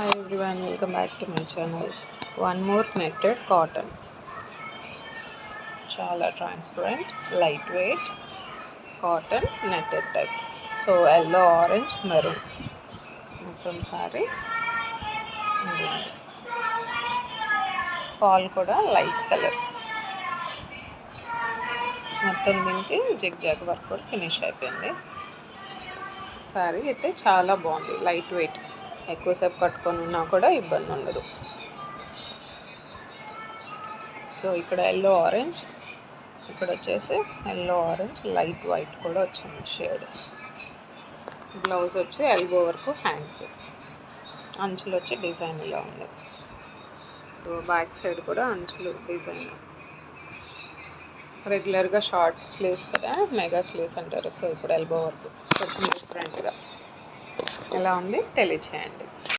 Hi everyone, welcome back to my channel. One more netted cotton. Chala transparent, lightweight cotton netted type. So yellow, orange, maroon. మొత్తం sorry fall కూడా light colour. మొత్తం దీనికి zig zag work కూడా finish అయిపోయింది. Sorry అయితే చాలా బాగుంది, light weight. ఎక్కువసేపు కట్టుకొని ఉన్నా కూడా ఇబ్బంది ఉండదు. సో ఇక్కడ ఎల్లో ఆరెంజ్, ఇక్కడ వచ్చేసి ఎల్లో ఆరెంజ్ లైట్ వైట్ కూడా వచ్చింది షేడ్. బ్లౌజ్ వచ్చి ఎల్బో వరకు హ్యాండ్స్, అంచులు వచ్చి డిజైన్ ఇలా ఉంది. సో బ్యాక్ సైడ్ కూడా అంచులు డిజైన్. రెగ్యులర్గా షార్ట్ స్లీవ్స్ కదా, మెగా స్లీవ్స్ అంటారు. సో ఇప్పుడు ఎల్బో వరకు కొంచెం డిఫరెంట్గా ఎలా ఉంది తెలియచేయండి.